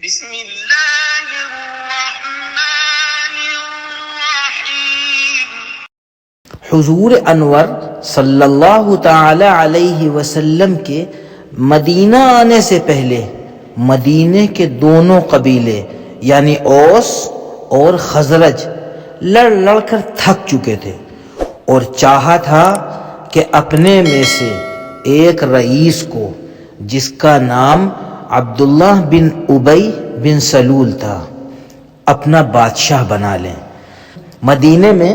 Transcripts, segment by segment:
بسم اللہ الرحمن الرحیم۔ حضور انور صلی اللہ تعالی علیہ وسلم کے مدینہ آنے سے پہلے مدینے کے دونوں قبیلے یعنی اوس اور خزرج لڑ لڑ کر تھک چکے تھے اور چاہا تھا کہ اپنے میں سے ایک رئیس کو جس کا نام عبداللہ بن ابی بن سلول تھا اپنا بادشاہ بنا لیں۔ مدینے میں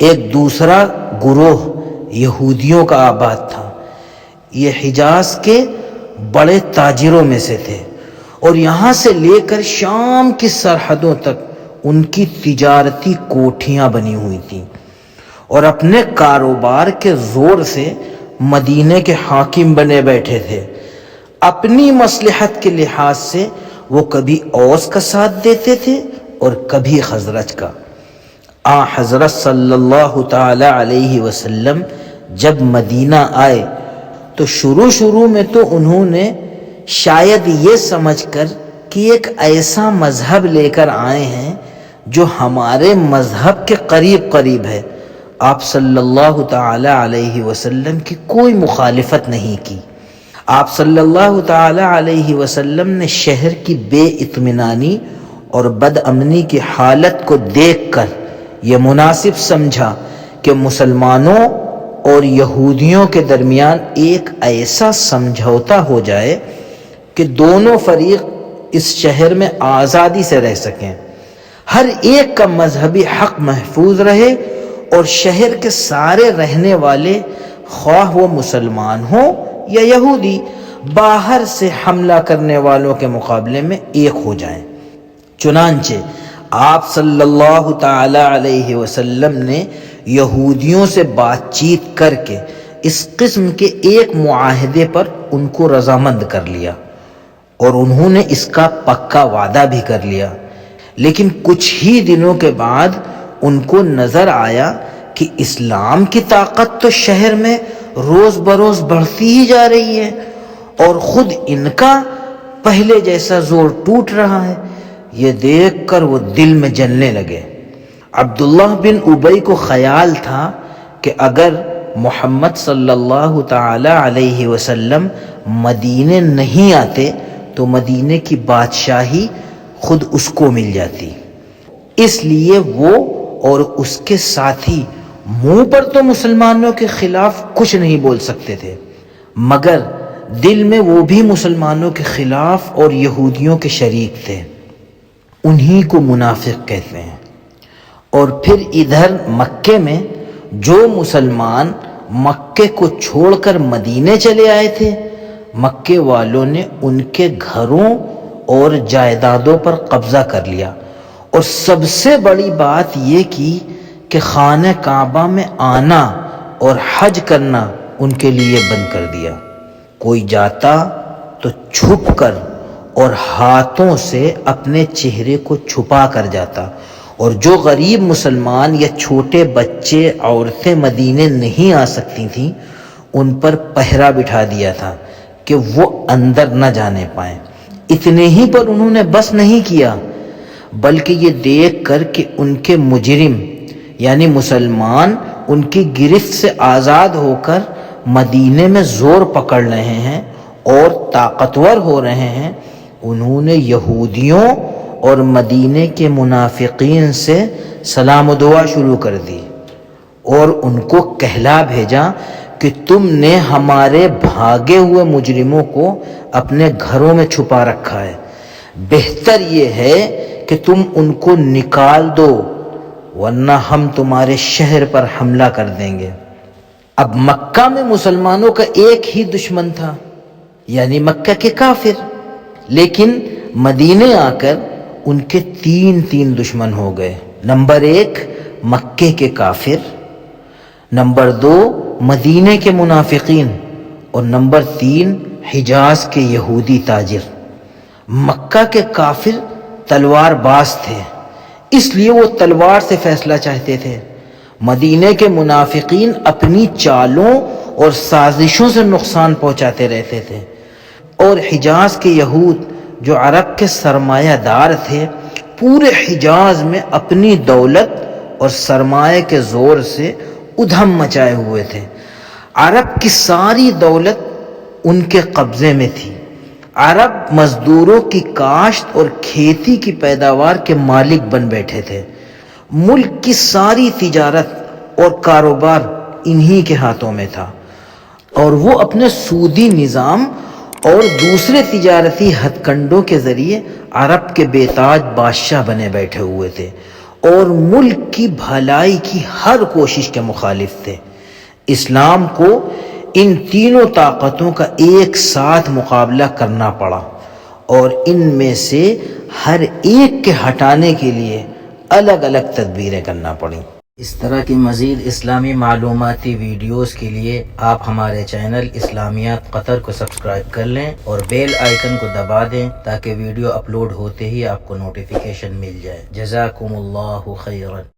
ایک دوسرا گروہ یہودیوں کا آباد تھا۔ یہ حجاز کے بڑے تاجروں میں سے تھے اور یہاں سے لے کر شام کی سرحدوں تک ان کی تجارتی کوٹھیاں بنی ہوئی تھیں اور اپنے کاروبار کے زور سے مدینے کے حاکم بنے بیٹھے تھے۔ اپنی مصلحت کے لحاظ سے وہ کبھی اوس کا ساتھ دیتے تھے اور کبھی خزرج کا۔ حضرت صلی اللہ تعالی علیہ وسلم جب مدینہ آئے تو شروع میں تو انہوں نے شاید یہ سمجھ کر کہ ایک ایسا مذہب لے کر آئے ہیں جو ہمارے مذہب کے قریب ہے، آپ صلی اللہ تعالی علیہ وسلم کی کوئی مخالفت نہیں کی۔ آپ صلی اللہ تعالی علیہ وسلم نے شہر کی بے اطمینانی اور بد امنی کی حالت کو دیکھ کر یہ مناسب سمجھا کہ مسلمانوں اور یہودیوں کے درمیان ایک ایسا سمجھوتا ہو جائے کہ دونوں فریق اس شہر میں آزادی سے رہ سکیں، ہر ایک کا مذہبی حق محفوظ رہے اور شہر کے سارے رہنے والے خواہ وہ مسلمان ہوں یا یہودی باہر سے حملہ کرنے والوں کے مقابلے میں ایک ہو جائیں۔ چنانچہ آپ صلی اللہ تعالی علیہ وسلم نے یہودیوں سے بات چیت کر کے اس قسم کے ایک معاہدے پر ان کو رضامند کر لیا اور انہوں نے اس کا پکا وعدہ بھی کر لیا، لیکن کچھ ہی دنوں کے بعد ان کو نظر آیا کہ اسلام کی طاقت تو شہر میں روز بروز بڑھتی ہی جا رہی ہے اور خود ان کا پہلے جیسا زور ٹوٹ رہا ہے۔ یہ دیکھ کر وہ دل میں جلنے لگے۔ عبداللہ بن ابی کو خیال تھا کہ اگر محمد صلی اللہ تعالی علیہ وسلم مدینے نہیں آتے تو مدینے کی بادشاہی خود اس کو مل جاتی، اس لیے وہ اور اس کے ساتھی منہ پر تو مسلمانوں کے خلاف کچھ نہیں بول سکتے تھے، مگر دل میں وہ بھی مسلمانوں کے خلاف اور یہودیوں کے شریک تھے۔ انہی کو منافق کہتے ہیں۔ اور پھر ادھر مکے میں جو مسلمان مکے کو چھوڑ کر مدینے چلے آئے تھے، مکے والوں نے ان کے گھروں اور جائیدادوں پر قبضہ کر لیا اور سب سے بڑی بات یہ کی کہ خانہ کعبہ میں آنا اور حج کرنا ان کے لیے بند کر دیا۔ کوئی جاتا تو چھپ کر اور ہاتھوں سے اپنے چہرے کو چھپا کر جاتا، اور جو غریب مسلمان یا چھوٹے بچے عورتیں مدینے نہیں آ سکتی تھیں ان پر پہرا بٹھا دیا تھا کہ وہ اندر نہ جانے پائیں۔ اتنے ہی پر انہوں نے بس نہیں کیا، بلکہ یہ دیکھ کر کہ ان کے مجرم یعنی مسلمان ان کی گرفت سے آزاد ہو کر مدینے میں زور پکڑ رہے ہیں اور طاقتور ہو رہے ہیں، انہوں نے یہودیوں اور مدینے کے منافقین سے سلام و دعا شروع کر دی اور ان کو کہلا بھیجا کہ تم نے ہمارے بھاگے ہوئے مجرموں کو اپنے گھروں میں چھپا رکھا ہے، بہتر یہ ہے کہ تم ان کو نکال دو ورنہ ہم تمہارے شہر پر حملہ کر دیں گے۔ اب مکہ میں مسلمانوں کا ایک ہی دشمن تھا یعنی مکہ کے کافر، لیکن مدینے آ کر ان کے تین دشمن ہو گئے۔ نمبر 1 مکے کے کافر، نمبر 2 مدینے کے منافقین، اور نمبر 3 حجاز کے یہودی تاجر۔ مکہ کے کافر تلوار باز تھے، اس لیے وہ تلوار سے فیصلہ چاہتے تھے۔ مدینے کے منافقین اپنی چالوں اور سازشوں سے نقصان پہنچاتے رہتے تھے، اور حجاز کے یہود جو عرب کے سرمایہ دار تھے پورے حجاز میں اپنی دولت اور سرمایہ کے زور سے ادھم مچائے ہوئے تھے۔ عرب کی ساری دولت ان کے قبضے میں تھی۔ عرب مزدوروں کی کاشت اور کھیتی کی پیداوار کے مالک بن بیٹھے تھے۔ ملک کی ساری تجارت اور کاروبار انہی کے ہاتھوں میں تھا، اور وہ اپنے سودی نظام اور دوسرے تجارتی ہتھ کنڈوں کے ذریعے عرب کے بے تاج بادشاہ بنے بیٹھے ہوئے تھے اور ملک کی بھلائی کی ہر کوشش کے مخالف تھے۔ اسلام کو ان تینوں طاقتوں کا ایک ساتھ مقابلہ کرنا پڑا، اور ان میں سے ہر ایک کے ہٹانے کے لیے الگ الگ تدبیریں کرنا پڑیں۔ اس طرح کی مزید اسلامی معلوماتی ویڈیوز کے لیے آپ ہمارے چینل اسلامیات قطر کو سبسکرائب کر لیں اور بیل آئیکن کو دبا دیں تاکہ ویڈیو اپلوڈ ہوتے ہی آپ کو نوٹیفیکیشن مل جائے۔ جزاکم اللہ خیرا۔